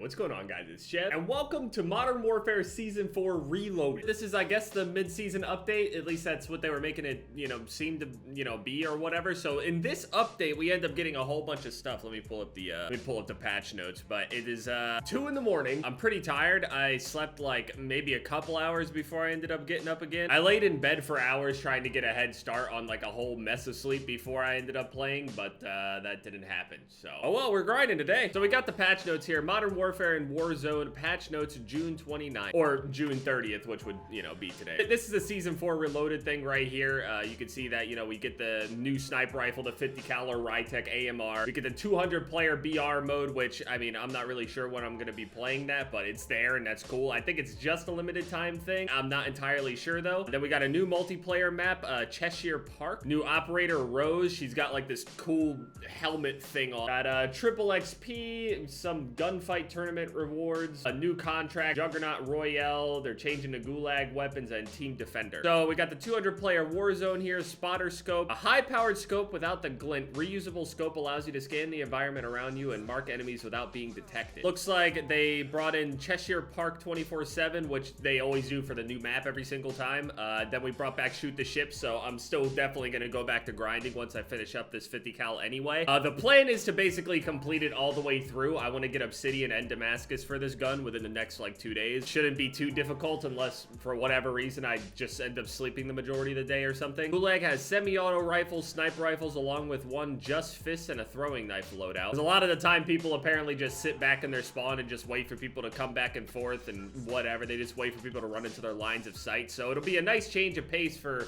What's going on, guys? It's Chef, and welcome to Modern Warfare Season 4 Reloaded. This is, I guess, the mid-season update. At least that's what they were making it, seem to, be or whatever. So in this update, we end up getting a whole bunch of stuff. Let me pull up the patch notes. But it is 2 in the morning. I'm pretty tired. I slept like maybe a couple hours before I ended up getting up again. I laid in bed for hours trying to get a head start on like a whole mess of sleep before I ended up playing, but that didn't happen. So, oh well, we're grinding today. So we got the patch notes here. Modern Warfare and Warzone patch notes June 29th or June 30th, which would, be today. This is a Season 4 Reloaded thing right here. You can see that, we get the new sniper rifle, the 50 caliber Rytec AMR. We get the 200 player BR mode, which, I mean, I'm not really sure when I'm going to be playing that, but it's there and that's cool. I think it's just a limited time thing. I'm not entirely sure though. Then we got a new multiplayer map, Cheshire Park. New operator Rose. She's got like this cool helmet thing on. Got triple XP, some gunfight tournament rewards, a new contract, Juggernaut Royale. They're changing the Gulag weapons and Team Defender. So we got the 200 player Warzone here, spotter scope, a high powered scope without the glint. Reusable scope allows you to scan the environment around you and mark enemies without being detected. Looks like they brought in Cheshire Park 24/7, which they always do for the new map every single time. Then we brought back shoot the ship, so I'm still definitely gonna go back to grinding once I finish up this 50 cal anyway. The plan is to basically complete it all the way through. I want to get Obsidian and Damascus for this gun within the next like 2 days. Shouldn't be too difficult unless for whatever reason I just end up sleeping the majority of the day or something. Gulag has semi-auto rifles, sniper rifles, along with one just fist and a throwing knife loadout. Because a lot of the time people apparently just sit back in their spawn and just wait for people to come back and forth and whatever. They just wait for people to run into their lines of sight. So it'll be a nice change of pace for,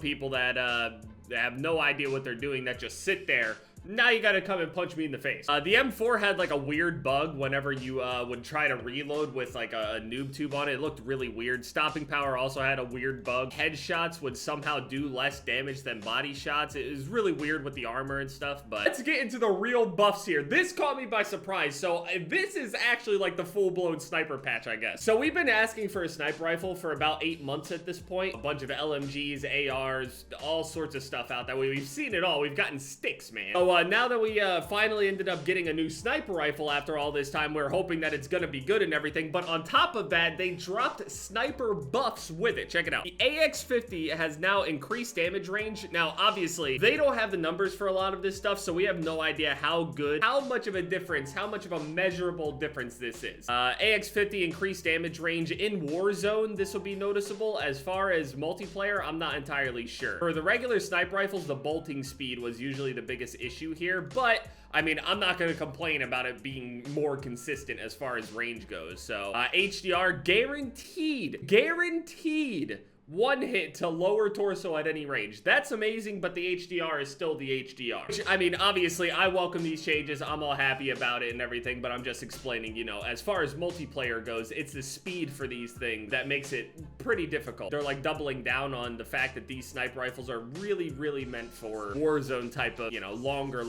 people that have no idea what they're doing, that just sit there. Now you gotta come and punch me in the face. The M4 had like a weird bug whenever you would try to reload with like a noob tube on it. It looked really weird. Stopping power also had a weird bug. Headshots would somehow do less damage than body shots. It was really weird with the armor and stuff, but let's get into the real buffs here. This caught me by surprise. So this is actually like the full-blown sniper patch, I guess. So we've been asking for a sniper rifle for about 8 months at this point. A bunch of LMGs, ARs, all sorts of stuff out that way. We've seen it all. We've gotten sticks, man. So now that we finally ended up getting a new sniper rifle after all this time, we're hoping that it's gonna be good and everything, but on top of that, they dropped sniper buffs with it. Check it out. The AX50 has now increased damage range. Now, obviously, they don't have the numbers for a lot of this stuff, so we have no idea how much of a difference, how much of a measurable difference this is. AX50 increased damage range in Warzone. This will be noticeable. As far as multiplayer, I'm not entirely sure. For the regular sniper rifles, the bolting speed was usually the biggest issue here, but I mean, I'm not going to complain about it being more consistent as far as range goes. So HDR guaranteed one hit to lower torso at any range. That's amazing, but the HDR is still the HDR. Which, I mean, obviously, I welcome these changes. I'm all happy about it and everything, but I'm just explaining, as far as multiplayer goes, it's the speed for these things that makes it pretty difficult. They're like doubling down on the fact that these sniper rifles are really, really meant for Warzone type of, longer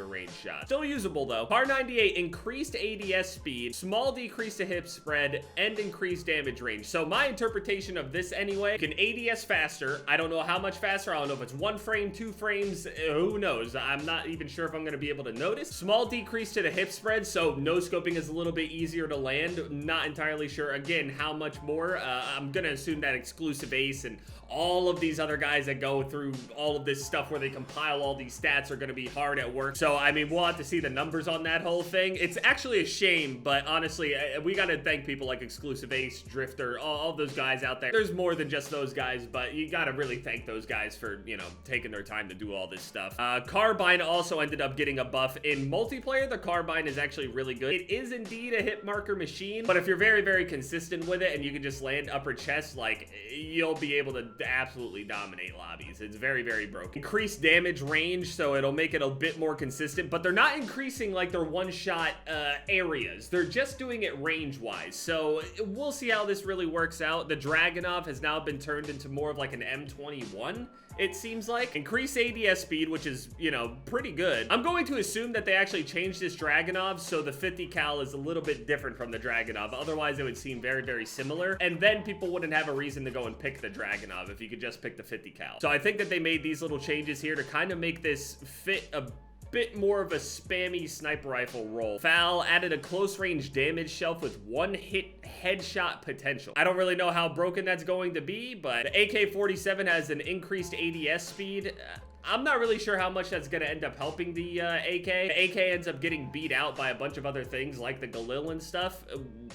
range shots. Still usable though. Par 98 increased ADS speed, small decrease to hip spread, and increased damage range. So my interpretation of this anyway, you can ADS faster. I don't know how much faster. I don't know if it's 1 frame, 2 frames. Who knows? I'm not even sure if I'm going to be able to notice. Small decrease to the hip spread, so no scoping is a little bit easier to land. Not entirely sure, again, how much more. I'm going to assume that exclusive ace and all of these other guys that go through all of this stuff where they compile all these stats are going to be hard at work. So, I mean, we'll have to see the numbers on that whole thing. It's actually a shame, but honestly, we got to thank people like Exclusive Ace, Drifter, all those guys out there. There's more than just those guys, but you got to really thank those guys for, taking their time to do all this stuff. Carbine also ended up getting a buff. In multiplayer, the Carbine is actually really good. It is indeed a hit marker machine, but if you're very, very consistent with it and you can just land upper chest, like, you'll be able to absolutely dominate lobbies. It's very, very broken. Increased damage range, so it'll make it a bit more consistent, but they're not increasing like their one-shot areas. They're just doing it range-wise, so we'll see how this really works out. The Dragunov has now been turned into more of like an M21, it seems like. Increased ADS speed, which is, pretty good. I'm going to assume that they actually changed this Dragunov, so the 50 cal is a little bit different from the Dragunov. Otherwise, it would seem very, very similar, and then people wouldn't have a reason to go and pick the Dragunov if you could just pick the 50 cal. So I think that they made these little changes here to kind of make this fit a bit more of a spammy sniper rifle roll. FAL added a close range damage shelf with 1-hit headshot potential. I don't really know how broken that's going to be, but the AK-47 has an increased ADS speed. I'm not really sure how much that's going to end up helping the AK. The AK ends up getting beat out by a bunch of other things like the GFUEL and stuff.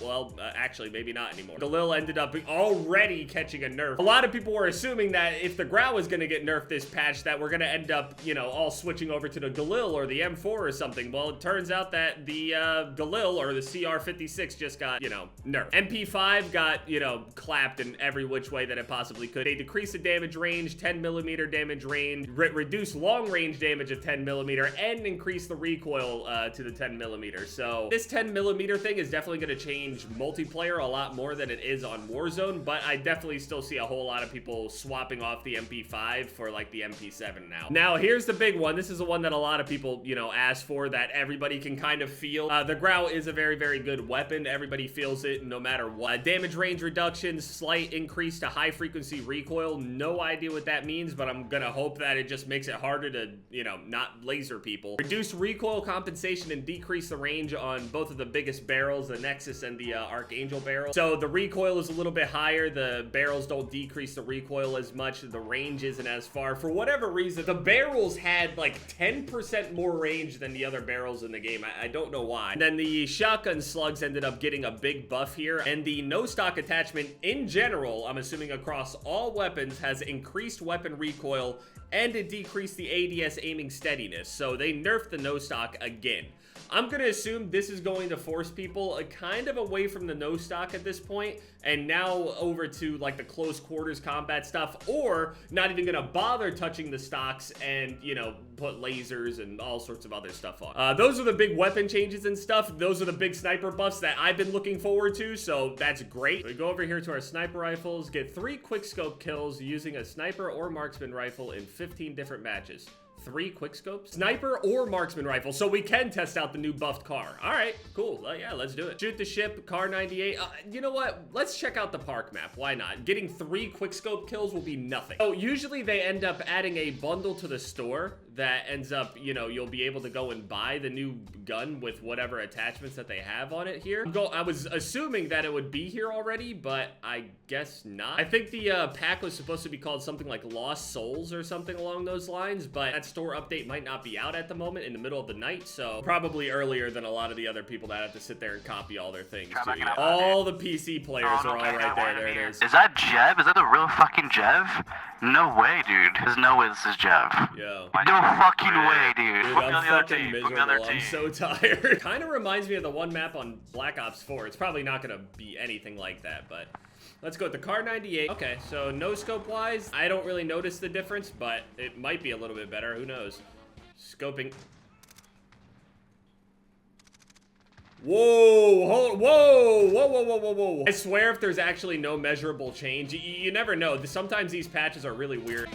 Well, actually, maybe not anymore. GFUEL ended up already catching a nerf. A lot of people were assuming that if the GROW was going to get nerfed this patch, that we're going to end up, you know, all switching over to the GFUEL or the M4 or something. Well, it turns out that the GFUEL or the CR56 just got, you know, nerfed. MP5 got, you know, clapped in every which way that it possibly could. They decreased the damage range, 10mm damage range, reduce long range damage of 10mm, and increase the recoil to the 10mm. So this 10mm thing is definitely going to change multiplayer a lot more than it is on Warzone, but I definitely still see a whole lot of people swapping off the MP5 for like the MP7 now. Now here's the big one. This is the one that a lot of people, you know, ask for, that everybody can kind of feel. The GROW is a very, very good weapon. Everybody feels it no matter what. Damage range reduction, slight increase to high frequency recoil. No idea what that means, but I'm gonna hope that it just makes it harder to, you know, not laser people. Reduce recoil compensation and decrease the range on both of the biggest barrels, the Nexus and the Archangel barrel. So the recoil is a little bit higher. The barrels don't decrease the recoil as much. The range isn't as far. For whatever reason, the barrels had like 10% more range than the other barrels in the game. I don't know why. And then the shotgun slugs ended up getting a big buff here, and the no stock attachment in general, I'm assuming across all weapons, has increased weapon recoil and it decreased the ADS aiming steadiness. So they nerfed the no stock again. I'm gonna assume this is going to force people kind of away from the no stock at this point and now over to like the close quarters combat stuff, or not even gonna bother touching the stocks and, you know, put lasers and all sorts of other stuff on. Those are the big weapon changes and stuff. Those are the big sniper buffs that I've been looking forward to, so that's great. We go over here to our sniper rifles, get 3 quickscope kills using a sniper or marksman rifle in 15 different matches. 3 quickscopes? Sniper or marksman rifle, so we can test out the new buffed car. All right, cool. Yeah, let's do it. Shoot the ship, car 98. You know what? Let's check out the park map. Why not? Getting 3 quickscope kills will be nothing. So usually they end up adding a bundle to the store that ends up, you know, you'll be able to go and buy the new gun with whatever attachments that they have on it here. I was assuming that it would be here already, but I guess not. I think the pack was supposed to be called something like Lost Souls or something along those lines, but that store update might not be out at the moment in the middle of the night, so probably earlier than a lot of the other people that have to sit there and copy all their things too. All the PC players are all right there. There it is. Is that Jev? Is that the real fucking Jev? No way, dude. There's no way this is Jev. Yo. No fucking way, dude. Dude, I'm fucking miserable. I'm so tired. Kind of reminds me of the one map on Black Ops 4. It's probably not gonna be anything like that, but let's go with the car 98. Okay, so no scope wise, I don't really notice the difference, but it might be a little bit better. Who knows? Scoping. Whoa, whoa. I swear if there's actually no measurable change, you never know. Sometimes these patches are really weird.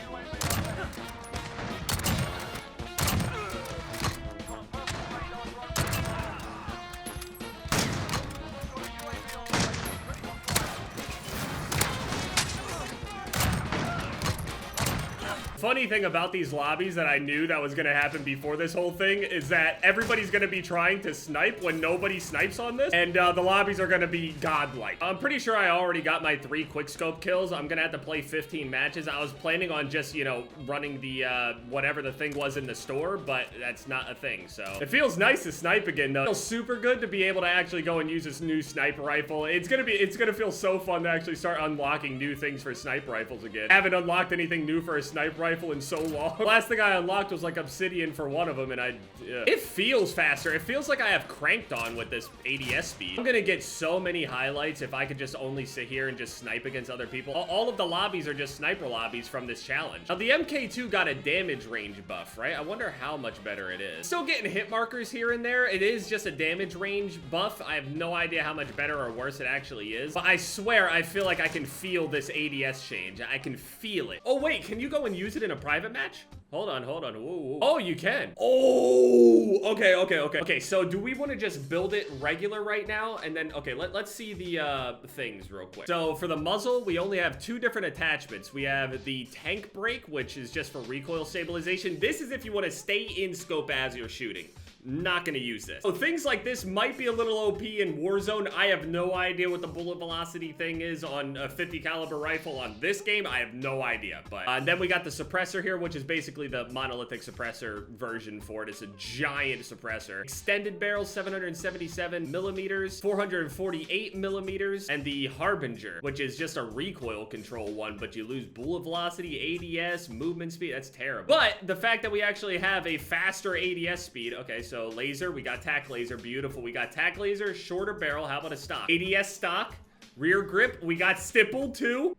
Funny thing about these lobbies that I knew that was gonna happen before this whole thing is that everybody's gonna be trying to snipe when nobody snipes on this, and the lobbies are gonna be godlike. I'm pretty sure I already got my 3 quickscope kills. I'm gonna have to play 15 matches. I was planning on just, you know, running the whatever the thing was in the store, but that's not a thing. So it feels nice to snipe again though. It feels super good to be able to actually go and use this new sniper rifle. It's gonna feel so fun to actually start unlocking new things for sniper rifles again. I haven't unlocked anything new for a sniper rifle in so long. The last thing I unlocked was like obsidian for one of them, and it feels faster. It feels like I have cranked on with this ADS speed. I'm gonna get so many highlights if I could just only sit here and just snipe against other people. All of the lobbies are just sniper lobbies from this challenge. Now the MK2 got a damage range buff, right? I wonder how much better it is. Still getting hit markers here and there. It is just a damage range buff. I have no idea how much better or worse it actually is, but I swear I feel like I can feel this ADS change. I can feel it. Oh wait, can you go and use it in a private match? Hold on. Whoa, whoa. Oh, you can. Oh, okay. Okay, so do we want to just build it regular right now? And then, okay, let's see the things real quick. So for the muzzle, we only have 2 different attachments. We have the tank brake, which is just for recoil stabilization. This is if you want to stay in scope as you're shooting. Not gonna use this. So things like this might be a little OP in Warzone. I have no idea what the bullet velocity thing is on a 50 caliber rifle on this game. I have no idea. But then we got the suppressor here, which is basically the monolithic suppressor version for it. It's a giant suppressor. Extended barrel, 777 millimeters, 448 millimeters, and the Harbinger, which is just a recoil control one, but you lose bullet velocity, ADS, movement speed. That's terrible. But the fact that we actually have a faster ADS speed, okay, so laser, we got tack laser, beautiful. We got tack laser, shorter barrel, how about a stock? ADS stock, rear grip, we got stippled too.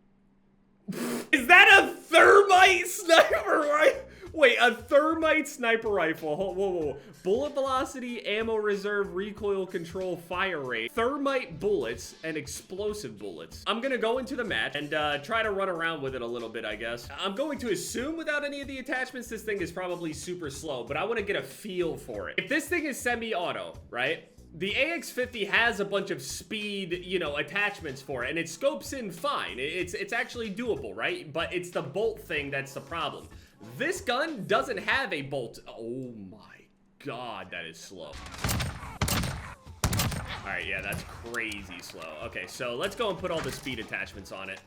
Is that a thermite sniper rifle? Wait, a thermite sniper rifle. Whoa. Bullet velocity, ammo reserve, recoil control, fire rate, thermite bullets, and explosive bullets. I'm gonna go into the match and try to run around with it a little bit, I guess. I'm going to assume without any of the attachments, this thing is probably super slow, but I want to get a feel for it. If this thing is semi-auto, right? The AX50 has a bunch of speed, you know, attachments for it, and it scopes in fine. It's actually doable, right? But it's the bolt thing that's the problem. This gun doesn't have a bolt. Oh my god, that is slow. Alright, yeah, that's crazy slow. Okay, so let's go and put all the speed attachments on it.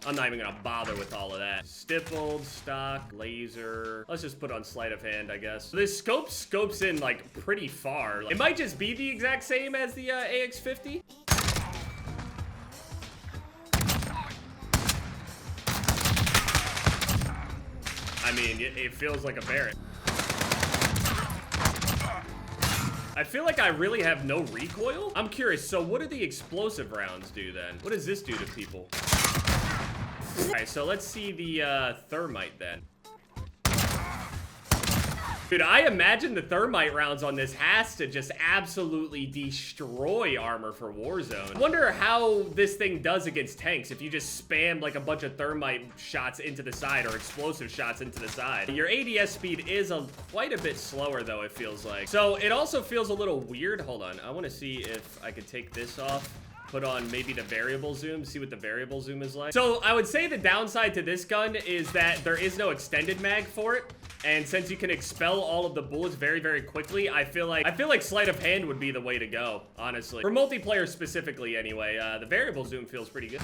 I'm not even gonna bother with all of that. Stippled, stock, laser. Let's just put on sleight of hand, I guess. So this scopes in, like, pretty far. It might just be the exact same as the AX50. I mean, it feels like a Barrett. I feel like I really have no recoil. I'm curious, so what do the explosive rounds do then? What does this do to people? All right, so let's see the thermite then. Dude, I imagine the thermite rounds on this has to just absolutely destroy armor for Warzone. I wonder how this thing does against tanks if you just spam like a bunch of thermite shots into the side or explosive shots into the side. Your ADS speed is quite a bit slower though, it feels like. So it also feels a little weird. Hold on, I want to see if I could take this off. Put on maybe the variable zoom, see what the variable zoom is like. So I would say the downside to this gun is that there is no extended mag for it. And since you can expel all of the bullets very, very quickly, I feel like sleight of hand would be the way to go, honestly. For multiplayer specifically, anyway. The variable zoom feels pretty good.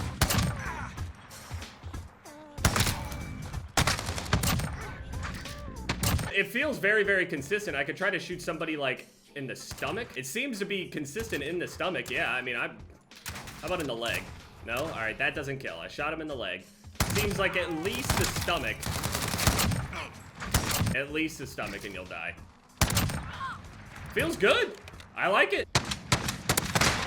It feels very, very consistent. I could try to shoot somebody, like, in the stomach. It seems to be consistent in the stomach. Yeah, I mean, how about in the leg? No? All right, that doesn't kill. I shot him in the leg. Seems like at least the stomach. At least the stomach and you'll die. Feels good. I like it.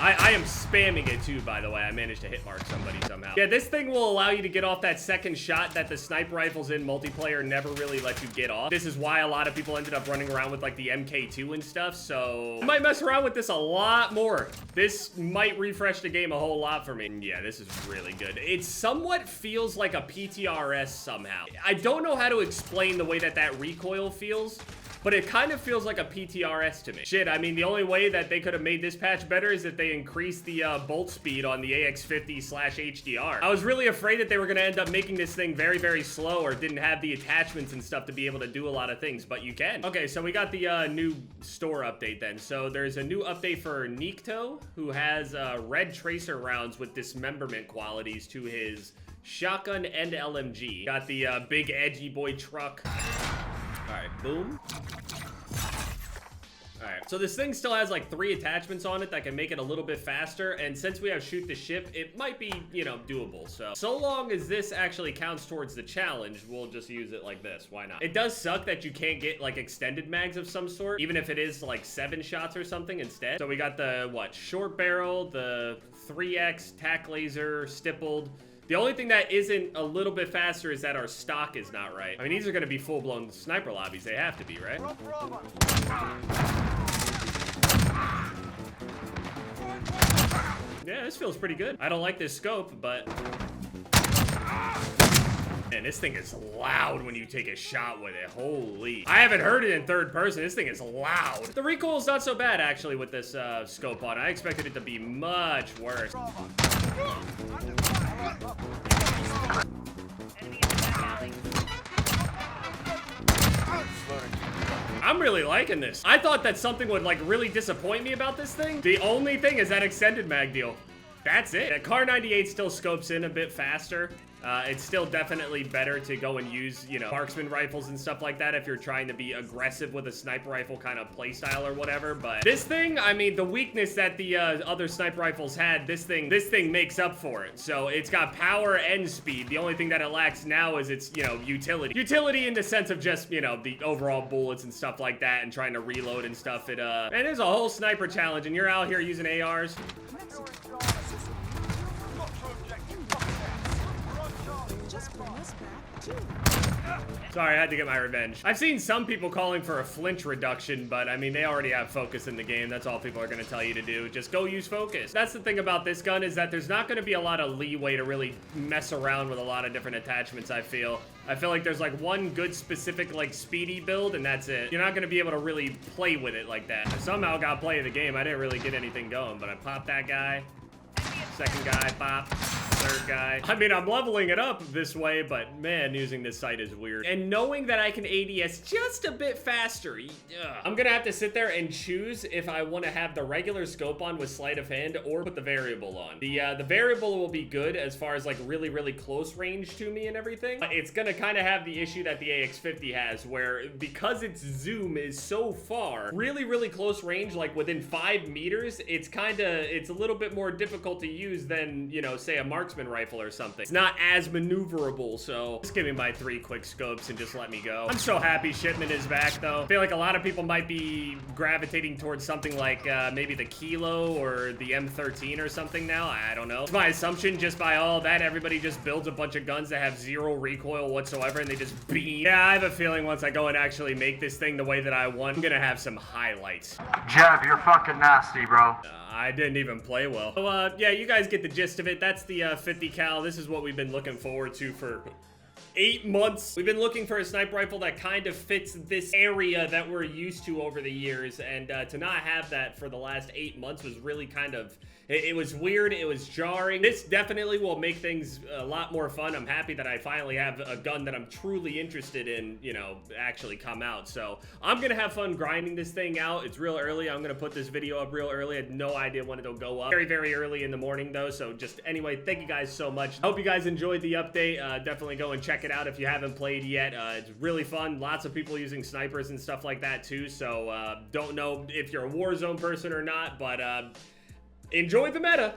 I am spamming it too, by the way. I managed to hit mark somebody somehow. Yeah, this thing will allow you to get off that second shot that the sniper rifles in multiplayer never really let you get off. This is why a lot of people ended up running around with like the MK2 and stuff. So I might mess around with this a lot more. This might refresh the game a whole lot for me. Yeah, this is really good. It somewhat feels like a PTRS somehow. I don't know how to explain the way that recoil feels, but it kind of feels like a PTRS to me. Shit, I mean, the only way that they could have made this patch better is if they increased the bolt speed on the AX50/HDR. I was really afraid that they were gonna end up making this thing very, very slow or didn't have the attachments and stuff to be able to do a lot of things, but you can. Okay, so we got the new store update then. So there's a new update for Nikto, who has red tracer rounds with dismemberment qualities to his shotgun and LMG. Got the big edgy boy truck. All right, boom. All right, so this thing still has like 3 attachments on it that can make it a little bit faster, and since we have shoot the ship, it might be, you know, doable. So long as this actually counts towards the challenge, we'll just use it like this. Why not? It does suck that you can't get like extended mags of some sort, even if it is like 7 shots or something instead. So we got the, what, short barrel, the 3X, tack laser, stippled. The only thing that isn't a little bit faster is that our stock is not right. I mean, these are gonna be full-blown sniper lobbies. They have to be, right? Yeah, this feels pretty good. I don't like this scope, but And this thing is loud when you take a shot with it. Holy. I haven't heard it in third person. This thing is loud. The recoil is not so bad, actually, with this scope on. I expected it to be much worse. I'm really liking this. I thought that something would like really disappoint me about this thing. The only thing is that extended mag deal. That's it. Car 98 still scopes in a bit faster. It's still definitely better to go and use, you know, marksman rifles and stuff like that if you're trying to be aggressive with a sniper rifle kind of playstyle or whatever. But this thing, I mean, the weakness that the other sniper rifles had, this thing makes up for it. So it's got power and speed. The only thing that it lacks now is its, you know, utility. Utility in the sense of just, you know, the overall bullets and stuff like that and trying to reload and stuff. And there's a whole sniper challenge and you're out here using ARs. Sorry, I had to get my revenge. I've seen some people calling for a flinch reduction, but I mean, they already have focus in the game. That's all people are gonna tell you to do. Just go use focus. That's the thing about this gun is that there's not gonna be a lot of leeway to really mess around with a lot of different attachments, I feel. I feel like there's like one good specific like speedy build and that's it. You're not gonna be able to really play with it like that. I somehow got play of the game. I didn't really get anything going, but I popped that guy. Second guy, pop. Third guy. I mean, I'm leveling it up this way, but man, using this sight is weird. And knowing that I can ADS just a bit faster, I'm gonna have to sit there and choose if I want to have the regular scope on with sleight of hand or put the variable on. The variable will be good as far as like really, really close range to me and everything. But it's gonna kind of have the issue that the AX50 has where because its zoom is so far, really, really close range, like within 5 meters, it's a little bit more difficult to use than, you know, say a marksman rifle or something. It's not as maneuverable, so just give me my 3 quick scopes and just let me go. I'm so happy shipment is back though. I feel like a lot of people might be gravitating towards something like maybe the Kilo or the M13 or something now. I don't know. It's my assumption just by all that everybody just builds a bunch of guns that have 0 recoil whatsoever and they just beam. Yeah, I have a feeling once I go and actually make this thing the way that I want, I'm gonna have some highlights. Jeb, you're fucking nasty, bro. I didn't even play well. So, yeah, you guys get the gist of it. That's the 50 cal. This is what we've been looking forward to for 8 months. We've been looking for a sniper rifle that kind of fits this area that we're used to over the years, and to not have that for the last 8 months was really kind of... It was weird, it was jarring. This definitely will make things a lot more fun. I'm happy that I finally have a gun that I'm truly interested in, you know, actually come out. So I'm gonna have fun grinding this thing out. It's real early. I'm gonna put this video up real early. I had no idea when it'll go up. Very, very early in the morning though. So just anyway, thank you guys so much. I hope you guys enjoyed the update. Definitely go and check it out if you haven't played yet. It's really fun. Lots of people using snipers and stuff like that too. So don't know if you're a Warzone person or not, but enjoy the meta.